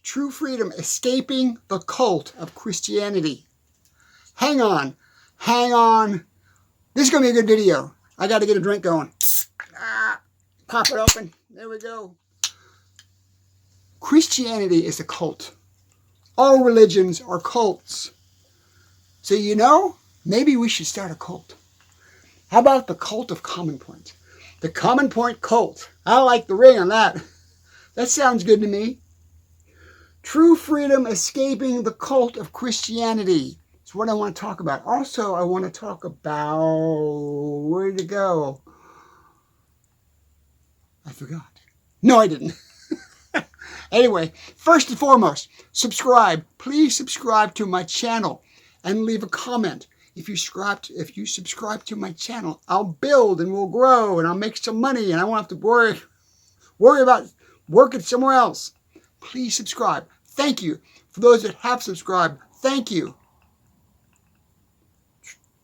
True freedom, escaping the cult of Christianity. Hang on. This is going to be a good video. I got to get a drink going. Pop it open. There we go. Christianity is a cult. All religions are cults. So maybe we should start a cult. How about the cult of Common Point? The Common Point cult. I like the ring on that. That sounds good to me. True freedom, escaping the cult of Christianity. It's what I want to talk about. Also, I want to talk about... Where did it go? I forgot. No, I didn't. Anyway, first and foremost, subscribe. Please subscribe to my channel and leave a comment. If you subscribe to my channel, I'll build and we'll grow and I'll make some money and I won't have to worry about working somewhere else. Please subscribe. Thank you. For those that have subscribed, thank you.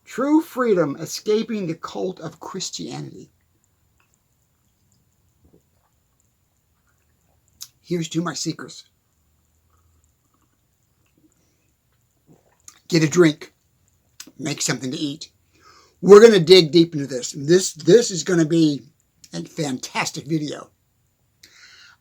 True freedom, escaping the cult of Christianity. Here's to my seekers. Get a drink. Make something to eat. We're going to dig deep into this. This is going to be a fantastic video.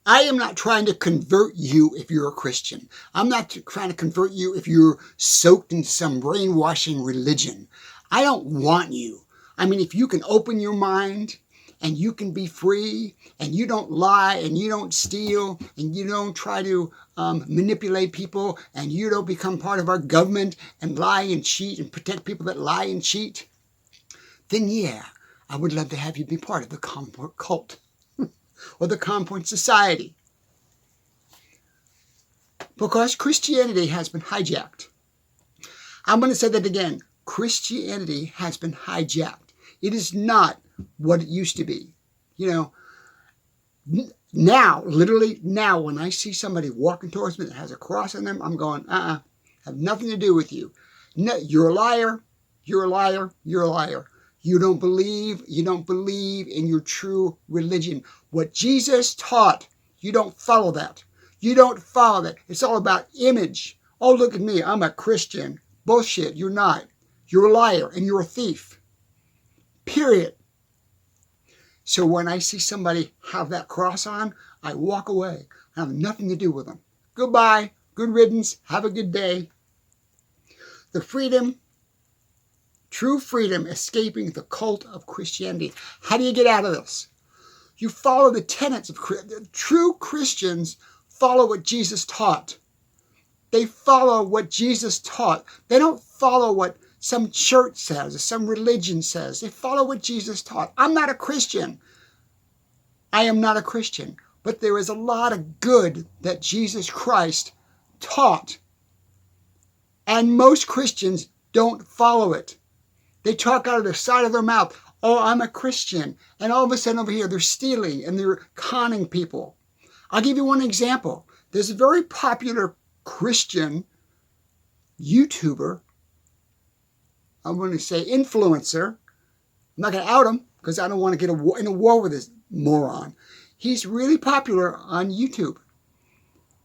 I am not trying to convert you if you're a Christian. I'm not trying to convert you if you're soaked in some brainwashing religion. I don't want you. I mean, if you can open your mind and you can be free and you don't lie and you don't steal and you don't try to manipulate people and you don't become part of our government and lie and cheat and protect people that lie and cheat, then yeah, I would love to have you be part of the Common Point cult. Or the Common Point Society. Because Christianity has been hijacked. I'm going to say that again. Christianity has been hijacked. It is not what it used to be. Now, literally now, when I see somebody walking towards me that has a cross on them, I'm going, have nothing to do with you. No, you're a liar. You're a liar. You're a liar. You don't believe in your true religion. What Jesus taught, you don't follow that. You don't follow that. It's all about image. Oh, look at me. I'm a Christian. Bullshit. You're not. You're a liar and you're a thief. Period. So when I see somebody have that cross on, I walk away. I have nothing to do with them. Goodbye. Good riddance. Have a good day. The freedom... True freedom, escaping the cult of Christianity. How do you get out of this? You follow the tenets of true Christians. Follow what Jesus taught. They follow what Jesus taught. They don't follow what some church says or some religion says. They follow what Jesus taught. I'm not a Christian. I am not a Christian. But there is a lot of good that Jesus Christ taught. And most Christians don't follow it. They talk out of the side of their mouth, oh, I'm a Christian. And all of a sudden over here, they're stealing and they're conning people. I'll give you one example. There's a very popular Christian YouTuber. I'm going to say influencer. I'm not going to out him because I don't want to get in a war with this moron. He's really popular on YouTube.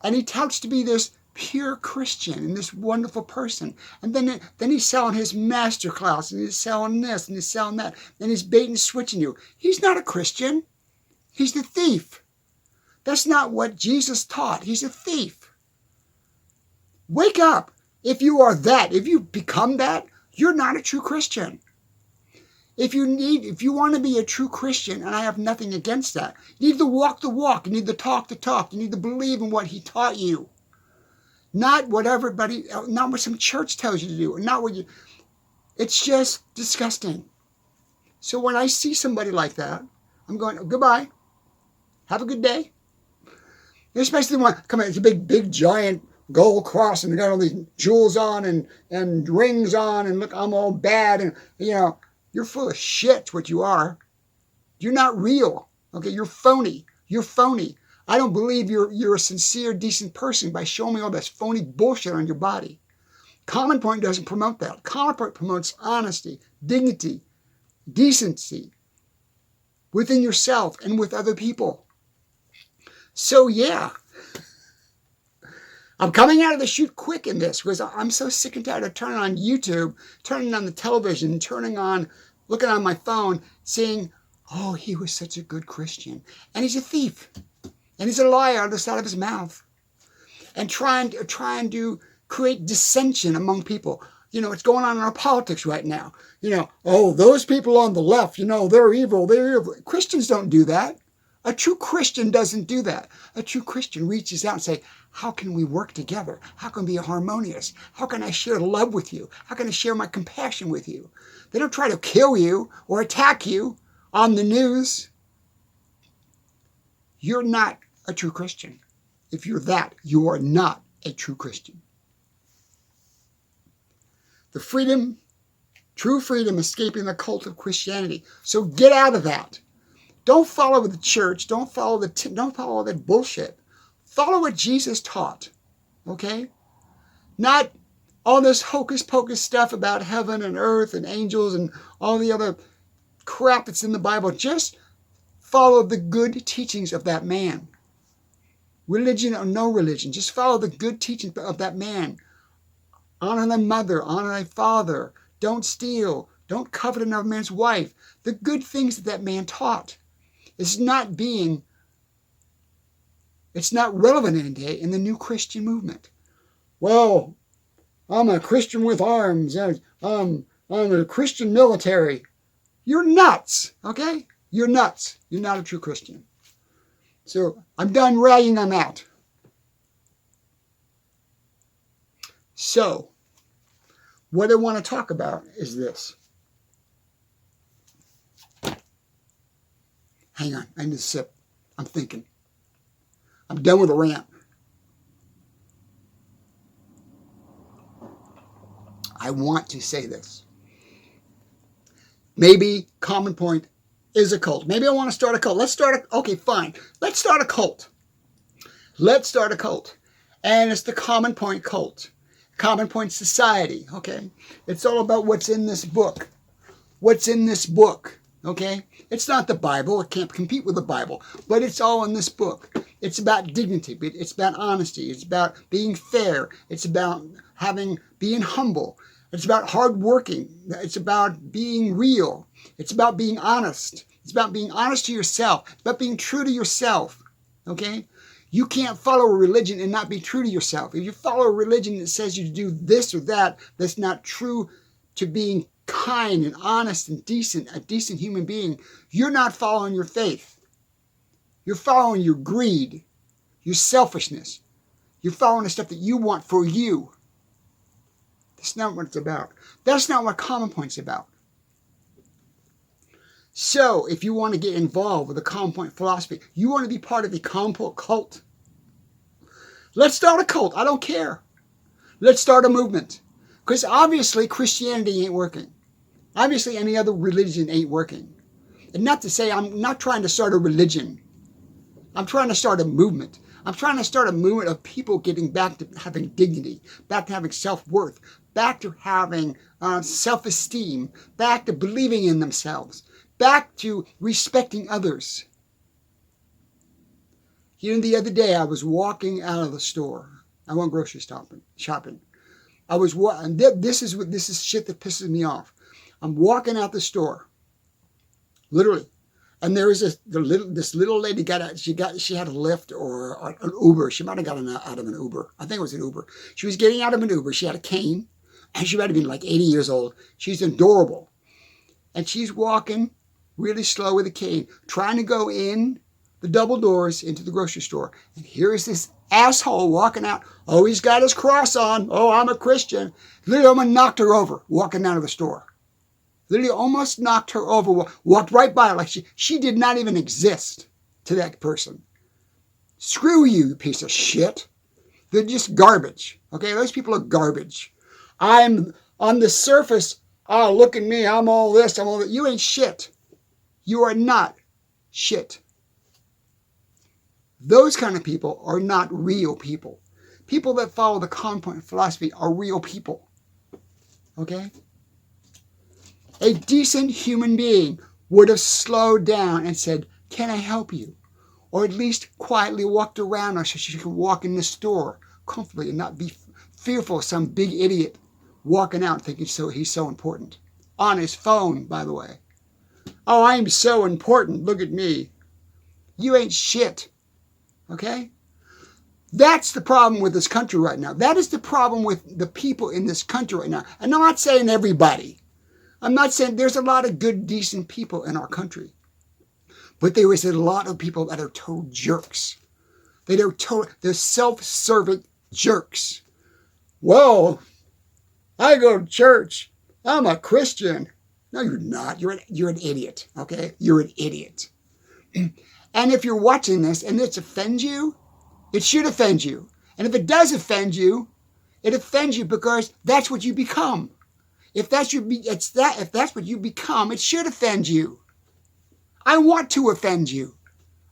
And he touts to be this pure Christian and this wonderful person. And then he's selling his masterclass and he's selling this and he's selling that. And he's bait and switching you. He's not a Christian. He's the thief. That's not what Jesus taught. He's a thief. Wake up. If you are that, if you become that, you're not a true Christian. If you want to be a true Christian, and I have nothing against that, you need to walk the walk. You need to talk the talk. You need to believe in what he taught you. Not what some church tells you to do. It's just disgusting. So when I see somebody like that, I'm going, oh, goodbye. Have a good day. Especially the one, come on, it's a big, giant gold cross and they got all these jewels on and rings on and look, I'm all bad. And, you're full of shit, what you are. You're not real. Okay, you're phony. You're phony. I don't believe you're a sincere, decent person by showing me all this phony bullshit on your body. Common Point doesn't promote that. Common Point promotes honesty, dignity, decency within yourself and with other people. So yeah, I'm coming out of the chute quick in this because I'm so sick and tired of turning on YouTube, turning on the television, looking on my phone, seeing, oh, he was such a good Christian. And he's a thief. And he's a liar on the side of his mouth. And trying to create dissension among people. You know, it's going on in our politics right now. You know, oh, those people on the left, you know, they're evil. Christians don't do that. A true Christian doesn't do that. A true Christian reaches out and says, how can we work together? How can we be harmonious? How can I share love with you? How can I share my compassion with you? They don't try to kill you or attack you on the news. You're not a true Christian. If you're that, you are not a true Christian. The freedom, true freedom, escaping the cult of Christianity. So get out of that. Don't follow the church. Don't follow all that bullshit. Follow what Jesus taught. Okay? Not all this hocus pocus stuff about heaven and earth and angels and all the other crap that's in the Bible. Just follow the good teachings of that man. Religion or no religion. Just follow the good teachings of that man. Honor thy mother, honor thy father. Don't steal. Don't covet another man's wife. The good things that man taught. It's not relevant today in the new Christian movement. Well, I'm a Christian with arms. I'm a Christian military. You're nuts, okay? You're nuts. You're not a true Christian. So I'm done ragging on that. So, what I want to talk about is this. Hang on, I need a sip. I'm thinking. I'm done with the rant. I want to say this. Maybe Common Point is a cult. Maybe I want to start a cult. Okay, fine. Let's start a cult. Let's start a cult. And it's the Common Point cult. Common Point Society, okay? It's all about what's in this book. What's in this book, okay? It's not the Bible. It can't compete with the Bible. But it's all in this book. It's about dignity. It's about honesty. It's about being fair. It's about being humble. It's about hard working. It's about being real. It's about being honest. It's about being honest to yourself. It's about being true to yourself, okay? You can't follow a religion and not be true to yourself. If you follow a religion that says you do this or that, that's not true to being kind and honest and decent, a decent human being, you're not following your faith. You're following your greed, your selfishness. You're following the stuff that you want for you. That's not what it's about. That's not what Common Point's about. So, if you want to get involved with the Common Point philosophy, you want to be part of the Common Point cult, let's start a cult. I don't care. Let's start a movement. Because obviously Christianity ain't working. Obviously any other religion ain't working. And not to say I'm not trying to start a religion. I'm trying to start a movement. I'm trying to start a movement of people getting back to having dignity, back to having self-worth, back to having self-esteem, back to believing in themselves, back to respecting others. You know, the other day I was walking out of the store. I went grocery shopping. This is shit that pisses me off. I'm walking out the store, literally, and there was this little lady she had a Lyft or an Uber. She might have gotten out of an Uber. I think it was an Uber. She was getting out of an Uber. She had a cane, and she might have been like 80 years old. She's adorable, and she's walking really slow with a cane, trying to go in the double doors into the grocery store. And here is this asshole walking out. Oh, he's got his cross on. Oh, I'm a Christian. Literally almost knocked her over walking out of the store. Literally almost knocked her over. Walked right by her like she did not even exist to that person. Screw you, you piece of shit. They're just garbage. Okay, those people are garbage. I'm on the surface. Oh, look at me. I'm all this. I'm all that. You ain't shit. You are not shit. Those kind of people are not real people. People that follow the Common Point philosophy are real people. Okay? A decent human being would have slowed down and said, "Can I help you?" Or at least quietly walked around her so she could walk in the store comfortably and not be fearful of some big idiot walking out thinking he's so important. On his phone, by the way. Oh, I'm so important. Look at me. You ain't shit. Okay? That's the problem with this country right now. That is the problem with the people in this country right now. And I'm not saying everybody. I'm not saying there's a lot of good, decent people in our country. But there is a lot of people that are total jerks. They're self-serving jerks. Well, I go to church. I'm a Christian. No, you're not. You're an idiot. Okay? You're an idiot. And if you're watching this and it offends you, it should offend you. And if it does offend you, it offends you because that's what you become. If that's what you become, it should offend you. I want to offend you.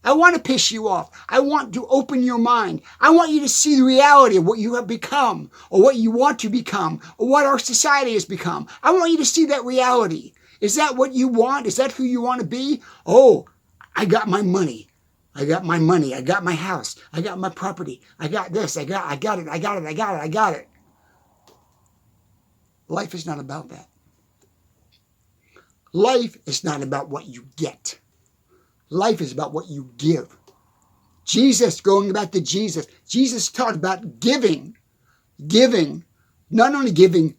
I want to piss you off. I want to open your mind. I want you to see the reality of what you have become, or what you want to become, or what our society has become. I want you to see that reality. Is that what you want? Is that who you want to be? Oh, I got my money. I got my money. I got my house. I got my property. I got this. I got it. Life is not about that. Life is not about what you get. Life is about what you give. Jesus, going back to Jesus, Jesus talked about giving. Giving, not only giving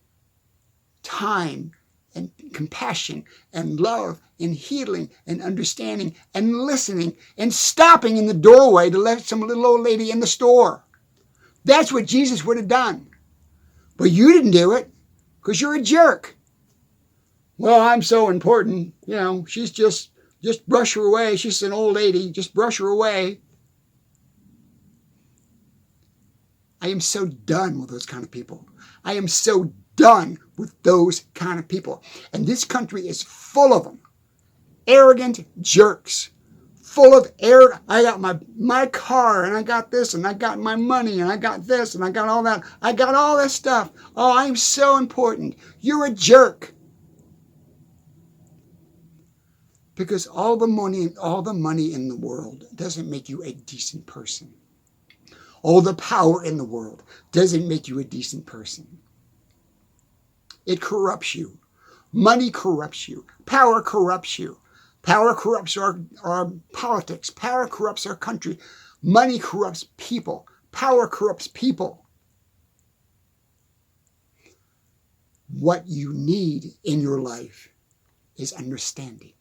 time and compassion and love and healing and understanding and listening and stopping in the doorway to let some little old lady in the store. That's what Jesus would have done. But you didn't do it because you're a jerk. Well, I'm so important. You know, she's just brush her away. She's an old lady. Just brush her away. I am so done with those kind of people. I am so done with those kind of people. And this country is full of them. Arrogant jerks. Full of arrogant. I got my car, and I got this, and I got my money, and I got this, and I got all that. I got all this stuff. Oh, I'm so important. You're a jerk. Because all the money in the world doesn't make you a decent person. All the power in the world doesn't make you a decent person. It corrupts you. Money corrupts you. Power corrupts you. Power corrupts our politics. Power corrupts our country. Money corrupts people. Power corrupts people. What you need in your life is understanding.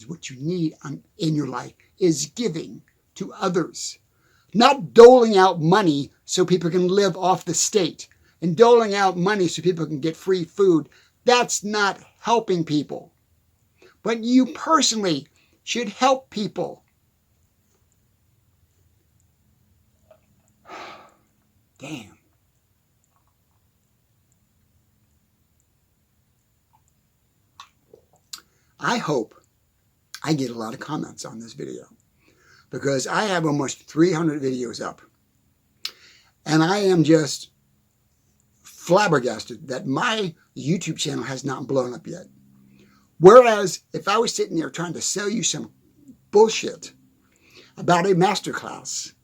What you need in your life is giving to others. Not doling out money so people can live off the state and doling out money so people can get free food. That's not helping people. But you personally should help people. Damn. I hope I get a lot of comments on this video because I have almost 300 videos up. And I am just flabbergasted that my YouTube channel has not blown up yet. Whereas if I was sitting there trying to sell you some bullshit about a masterclass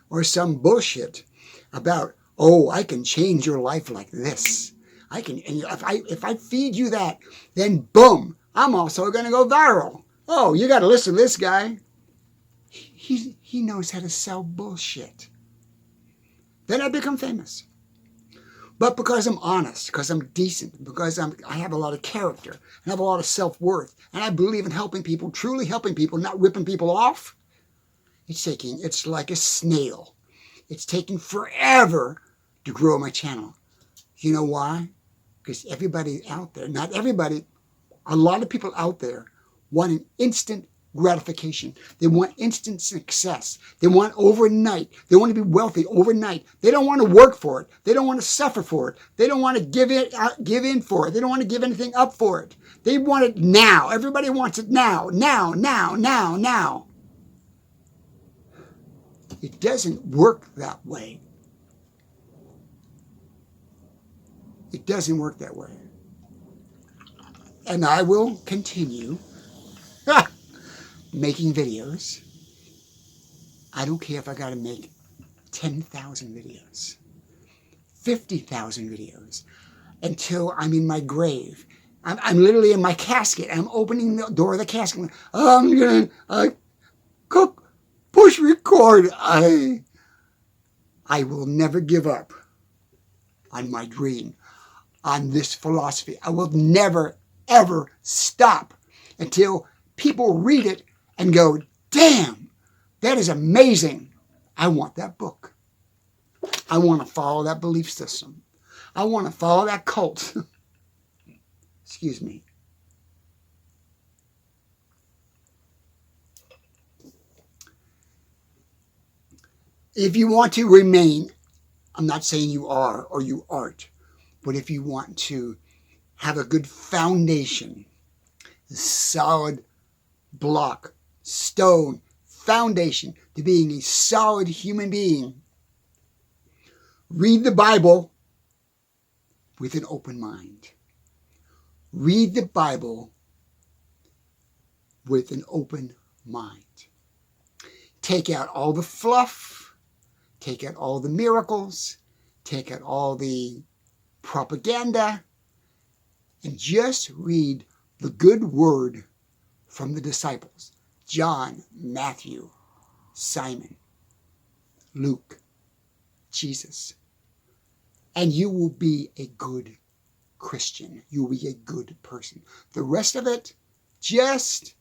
or some bullshit about, oh, I can change your life like this. I can, and if I feed you that, then boom, I'm also going to go viral. Oh, you got to listen to this guy. He knows how to sell bullshit. Then I become famous. But because I'm honest, because I'm decent, because I have a lot of character, and I have a lot of self-worth, and I believe in helping people, truly helping people, not ripping people off, it's like a snail. It's taking forever to grow my channel. You know why? Because everybody out there, not everybody, a lot of people out there want an instant gratification. They want instant success. They want overnight. They want to be wealthy overnight. They don't want to work for it. They don't want to suffer for it. They don't want to give in for it. They don't want to give anything up for it. They want it now. Everybody wants it now. Now. It doesn't work that way. It doesn't work that way. And I will continue making videos. I don't care if I got to make 10,000 videos, 50,000 videos, until I'm in my grave. I'm literally in my casket. I'm opening the door of the casket. I'm going to push record. I will never give up on my dream, on this philosophy. I will never, ever stop until people read it and go, damn, that is amazing. I want that book. I want to follow that belief system. I want to follow that cult. Excuse me. If you want to remain, I'm not saying you are or you aren't, but if you want to have a good foundation, a solid block, stone, foundation to being a solid human being, read the Bible with an open mind. Read the Bible with an open mind. Take out all the fluff. Take out all the miracles. Take out all the propaganda. And just read the good word from the disciples. John, Matthew, Simon, Luke, Jesus. And you will be a good Christian. You will be a good person. The rest of it, just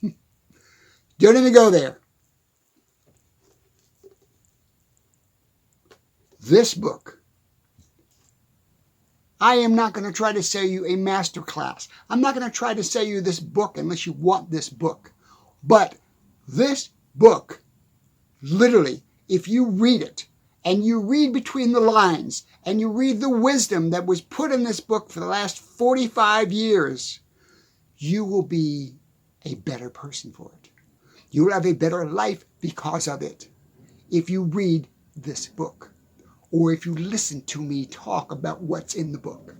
don't even go there. This book, I am not going to try to sell you a master class. I'm not going to try to sell you this book unless you want this book. But this book, literally, if you read it, and you read between the lines, and you read the wisdom that was put in this book for the last 45 years, you will be a better person for it. You will have a better life because of it if you read this book, or if you listen to me talk about what's in the book.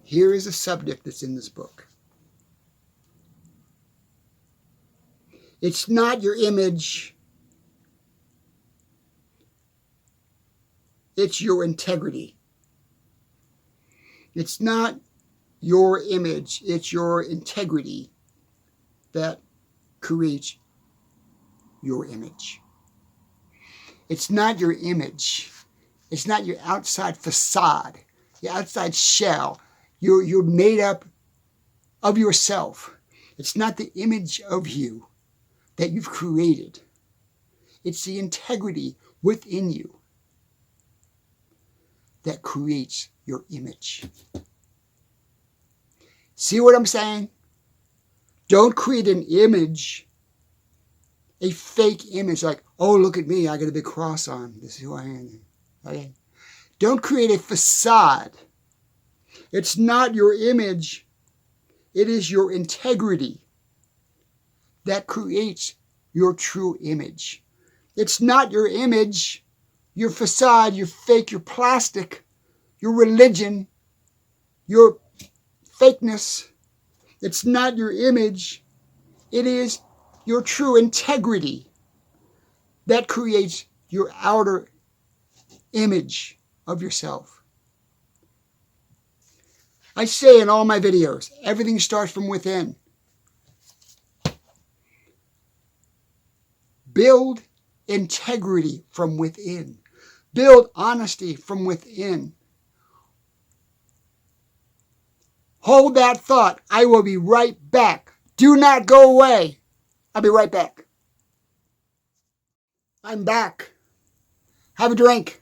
Here is a subject that's in this book. It's not your image. It's your integrity. It's not your image. It's your integrity that creates your image. It's not your image. It's not your outside facade, your outside shell. You're made up of yourself. It's not the image of you that you've created. It's the integrity within you that creates your image. See what I'm saying? Don't create an image, a fake image like, oh, look at me, I got a big cross on. This is who I am. Okay? Don't create a facade. It's not your image. It is your integrity that creates your true image. It's not your image, your facade, your fake, your plastic, your religion, your fakeness. It's not your image. It is your true integrity that creates your outer image of yourself. I say in all my videos, everything starts from within. Build integrity from within. Build honesty from within. Hold that thought. I will be right back. Do not go away. I'll be right back. I'm back. Have a drink.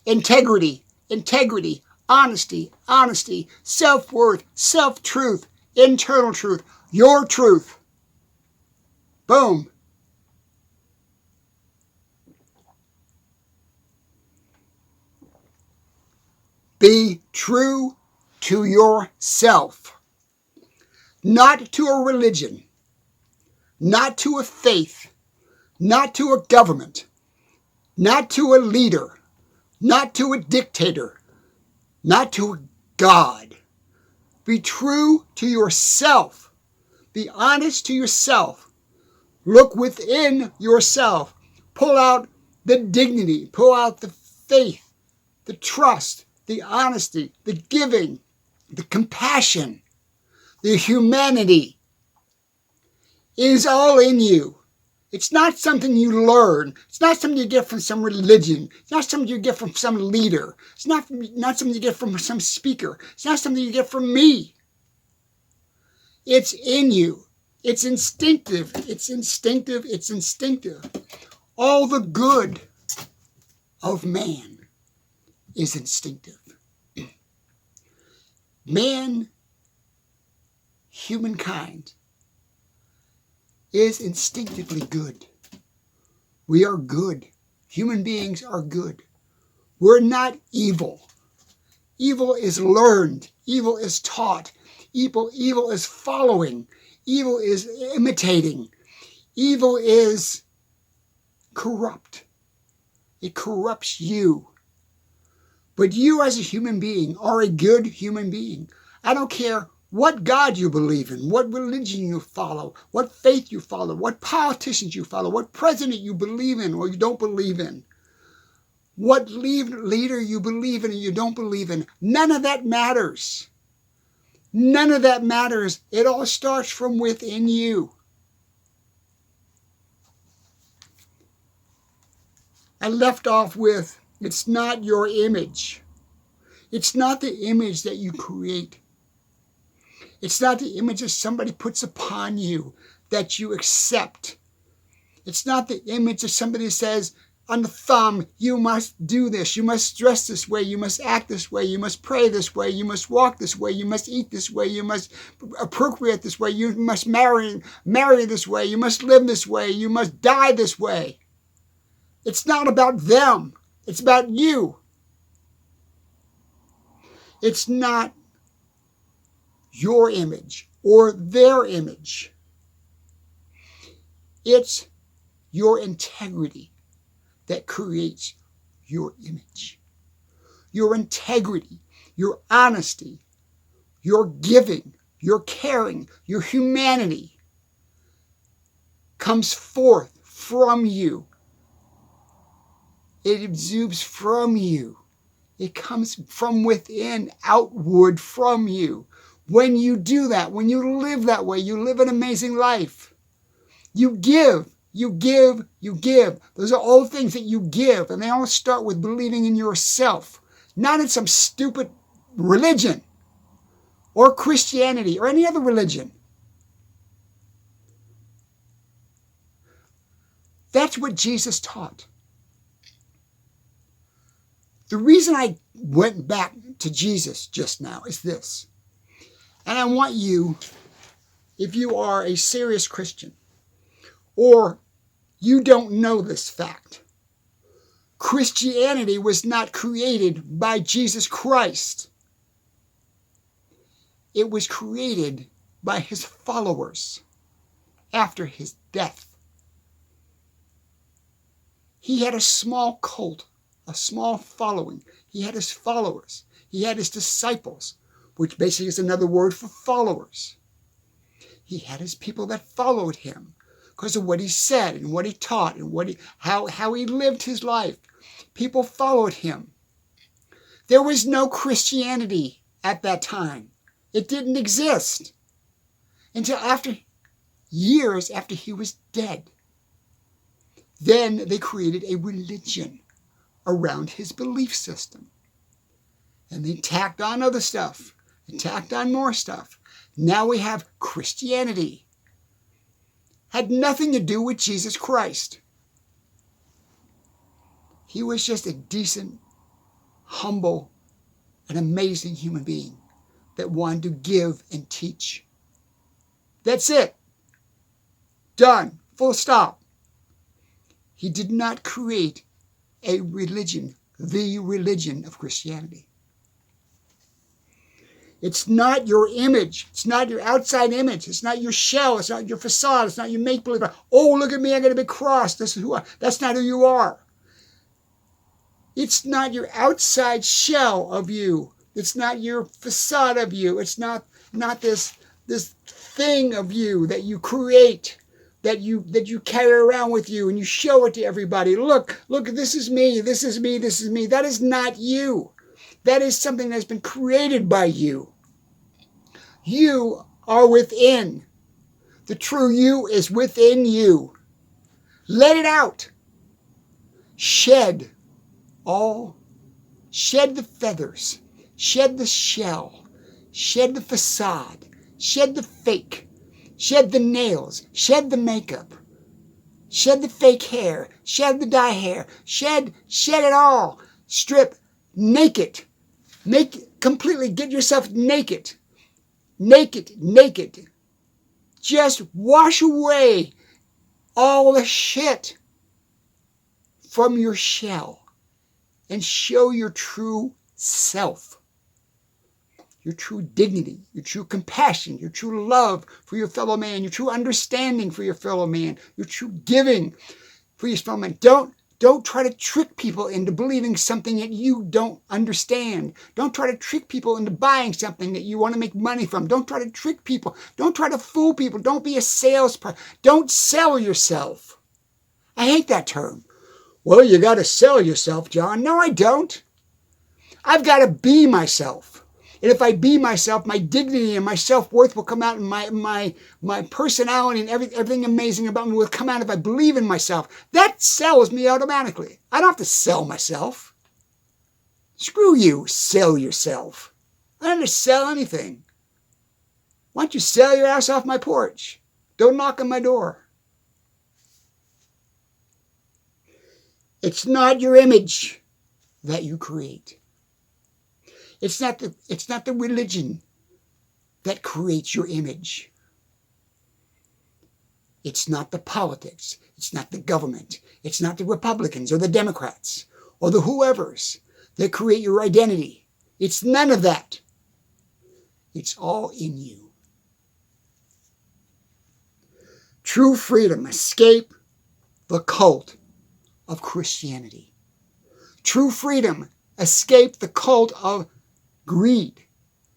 Integrity, integrity, honesty, honesty, self-worth, self-truth, internal truth, your truth. Boom. Be true to yourself, not to a religion, not to a faith, not to a government, not to a leader, not to a dictator, not to a God. Be true to yourself. Be honest to yourself. Look within yourself. Pull out the dignity. Pull out the faith, the trust, the honesty, the giving, the compassion, the humanity. It is all in you. It's not something you learn. It's not something you get from some religion. It's not something you get from some leader. It's not something you get from some speaker. It's not something you get from me. It's in you. It's instinctive. It's instinctive. It's instinctive. All the good of man is instinctive. Man, humankind, is instinctively good. We are good. Human beings are good. We're not evil. Evil is learned. Evil is taught. Evil is following. Evil is imitating. Evil is corrupt. It corrupts you. But you as a human being are a good human being. I don't care what God you believe in, what religion you follow, what faith you follow, what politicians you follow, what president you believe in or you don't believe in, what leader you believe in or you don't believe in. None of that matters. None of that matters. It all starts from within you. I left off with, it's not your image. It's not the image that you create. It's not the image that somebody puts upon you that you accept. It's not the image that somebody says on the thumb, you must do this, you must dress this way, you must act this way, you must pray this way, you must walk this way, you must eat this way, you must procreate this way, you must marry this way, you must live this way, you must die this way. It's not about them. It's about you. It's not your image or their image. It's your integrity that creates your image. Your integrity, your honesty, your giving, your caring, your humanity comes forth from you. It exudes from you. It comes from within, outward from you. When you do that, when you live that way, you live an amazing life. You give, you give, you give. Those are all things that you give, and they all start with believing in yourself, not in some stupid religion or Christianity or any other religion. That's what Jesus taught. The reason I went back to Jesus just now is this. And I want you, if you are a serious Christian, or you don't know this fact, Christianity was not created by Jesus Christ. It was created by his followers after his death. He had a small cult, a small following. He had his followers. He had his disciples, which basically is another word for followers. He had his people that followed him because of what he said and what he taught and how he lived his life. People followed him. There was no Christianity at that time. It didn't exist until years after he was dead. Then they created a religion around his belief system. And they tacked on other stuff. And tacked on more stuff. Now we have Christianity. Had nothing to do with Jesus Christ. He was just a decent, humble, and amazing human being that wanted to give and teach. That's it. Done. Full stop. He did not create a religion, the religion of Christianity. It's not your image. It's not your outside image. It's not your shell. It's not your facade. It's not your make-believe. Oh, look at me. I got a big cross. This is who I am. That's not who you are. It's not your outside shell of you. It's not your facade of you. It's not not this thing of you that you create, that you carry around with you and you show it to everybody. Look, this is me, this is me, this is me. That is not you. That is something that's been created by you. You are within. The true you is within you. Let it out. Shed the feathers, shed the shell, shed the facade, shed the fake, shed the nails, shed the makeup, shed the fake hair, shed the dye hair, shed it all. Strip naked. Completely get yourself naked. Naked. Just wash away all the shit from your shell and show your true self, your true dignity, your true compassion, your true love for your fellow man, your true understanding for your fellow man, your true giving for your fellow man. Don't try to trick people into believing something that you don't understand. Don't try to trick people into buying something that you want to make money from. Don't try to trick people. Don't try to fool people. Don't be a salesperson. Don't sell yourself. I hate that term. Well, you got to sell yourself, John. No, I don't. I've got to be myself. And if I be myself, my dignity and my self-worth will come out, and my personality and everything amazing about me will come out if I believe in myself. That sells me automatically. I don't have to sell myself. Screw you, sell yourself. I don't have to sell anything. Why don't you sell your ass off my porch? Don't knock on my door. It's not your image that you create. It's not the religion that creates your image. It's not the politics. It's not the government. It's not the Republicans or the Democrats or the whoever's that create your identity. It's none of that. It's all in you. True freedom. Escape the cult of Christianity. True freedom. Escape the cult of greed.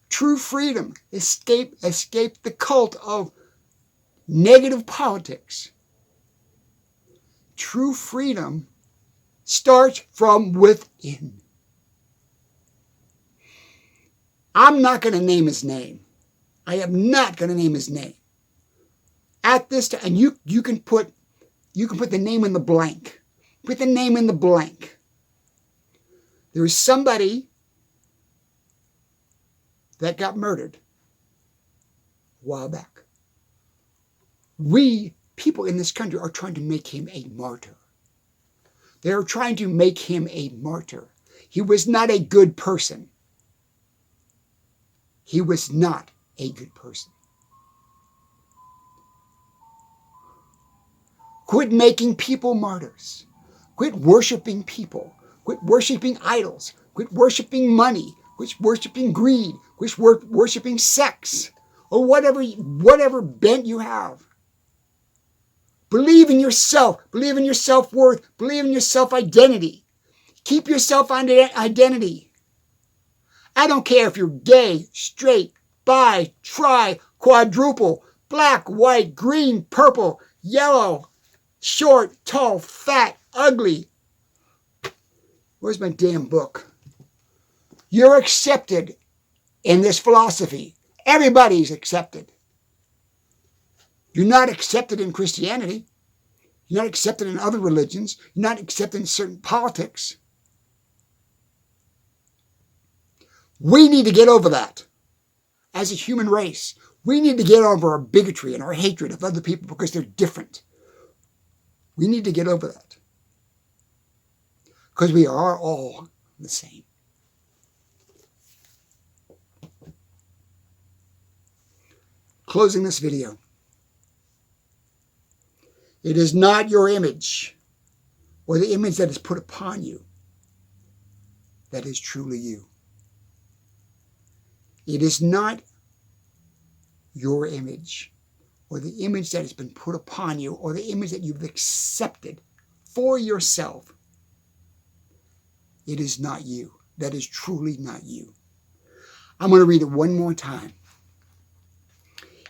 True freedom. Escape the cult of negative politics. True freedom starts from within. I'm not going to name his name. I am not going to name his name. At this time, and you can put the name in the blank. Put the name in the blank. There is somebody that got murdered a while back. We, people in this country, are trying to make him a martyr. They are trying to make him a martyr. He was not a good person. He was not a good person. Quit making people martyrs. Quit worshiping people. Quit worshiping idols. Quit worshiping money. Quit worshiping greed. Quit worshiping sex. Or whatever bent you have. Believe in yourself. Believe in your self-worth. Believe in your self-identity. Keep your self-identity. I don't care if you're gay, straight, bi, tri, quadruple, black, white, green, purple, yellow, short, tall, fat, ugly. Where's my damn book? You're accepted in this philosophy. Everybody's accepted. You're not accepted in Christianity. You're not accepted in other religions. You're not accepted in certain politics. We need to get over that. As a human race, we need to get over our bigotry and our hatred of other people because they're different. We need to get over that. Because we are all the same. Closing this video. It is not your image or the image that is put upon you that is truly you. It is not your image or the image that has been put upon you or the image that you've accepted for yourself. It is not you. That is truly not you. I'm going to read it one more time.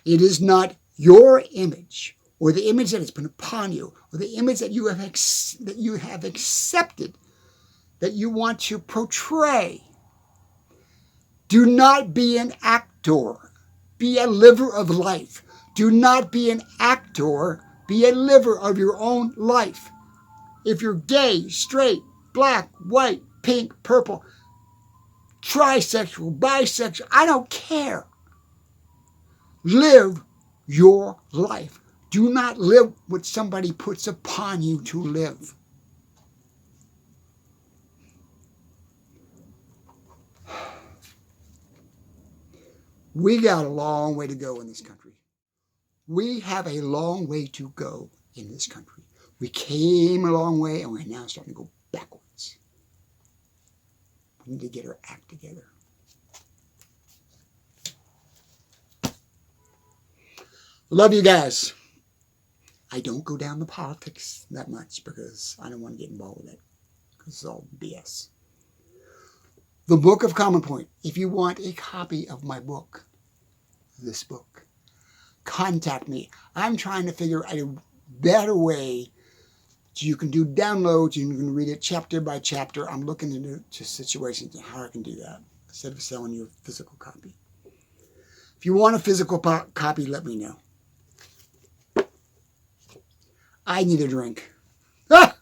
It is not your image or the image that has been upon you or the image that you have accepted that you want to portray. Do not be an actor. Be a liver of life. Do not be an actor. Be a liver of your own life. If you're gay, straight, black, white, pink, purple, trisexual, bisexual, I don't care. Live your life. Do not live what somebody puts upon you to live. We got a long way to go in this country. We have a long way to go in this country. We came a long way and we're now starting to go backwards. We need to get our act together. Love you guys. I don't go down the politics that much because I don't want to get involved with it. Because it's all BS. The Book of Common Point. If you want a copy of my book, this book, contact me. I'm trying to figure out a better way so you can do downloads and you can read it chapter by chapter. I'm looking into situations and how I can do that instead of selling you a physical copy. If you want a physical copy, let me know. I need a drink. Ah!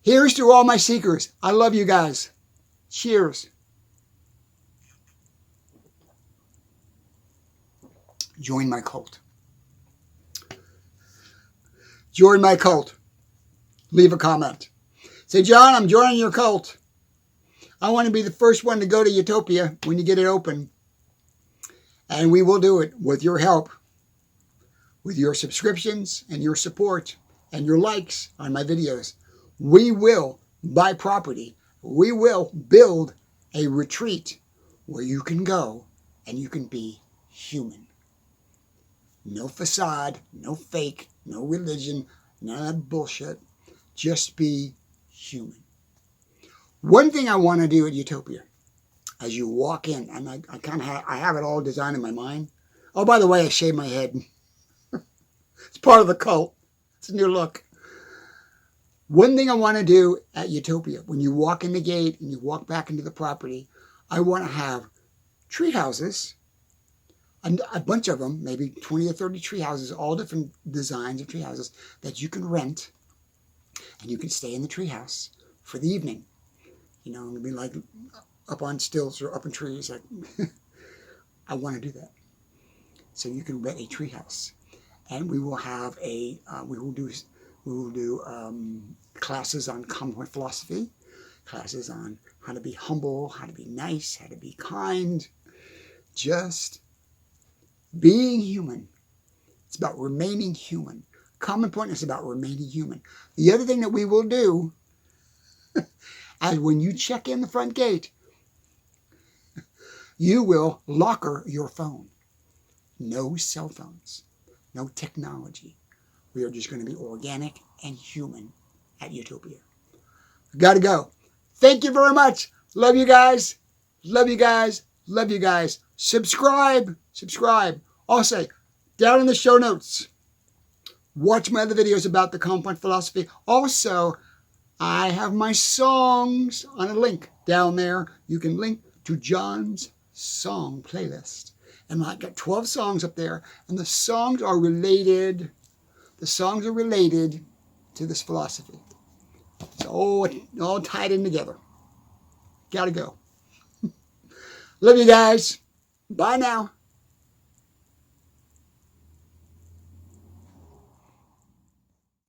Here's to all my seekers. I love you guys. Cheers. Join my cult. Join my cult. Leave a comment. Say, John, I'm joining your cult. I want to be the first one to go to Utopia when you get it open. And we will do it with your help, with your subscriptions and your support and your likes on my videos. We will buy property. We will build a retreat where you can go and you can be human. No facade, no fake, no religion, none of that bullshit. Just be human. One thing I want to do at Utopia, as you walk in, and I have it all designed in my mind. Oh, by the way, I shaved my head. It's part of the cult. It's a new look. One thing I want to do at Utopia, when you walk in the gate and you walk back into the property, I want to have tree houses, a bunch of them, maybe 20 or 30 tree houses, all different designs of tree houses that you can rent, and you can stay in the tree house for the evening. You know, it'll be like up on stilts or up in trees. Like, I want to do that. So you can rent a tree house, and we will have we will do classes on common point philosophy, classes on how to be humble, how to be nice, how to be kind, just being human. It's about remaining human. Common point is about remaining human. The other thing that we will do, as when you check in the front gate, you will locker your phone. No cell phones, no technology. We are just going to be organic and human at Utopia. Got to go. Thank you very much. Love you guys. Love you guys. Love you guys. Subscribe. Subscribe. Also, down in the show notes, watch my other videos about the common point philosophy. Also, I have my songs on a link down there. You can link to John's song playlist. And I got 12 songs up there, and the songs are related. The songs are related to this philosophy. It's all tied in together. Gotta go. Love you guys. Bye now.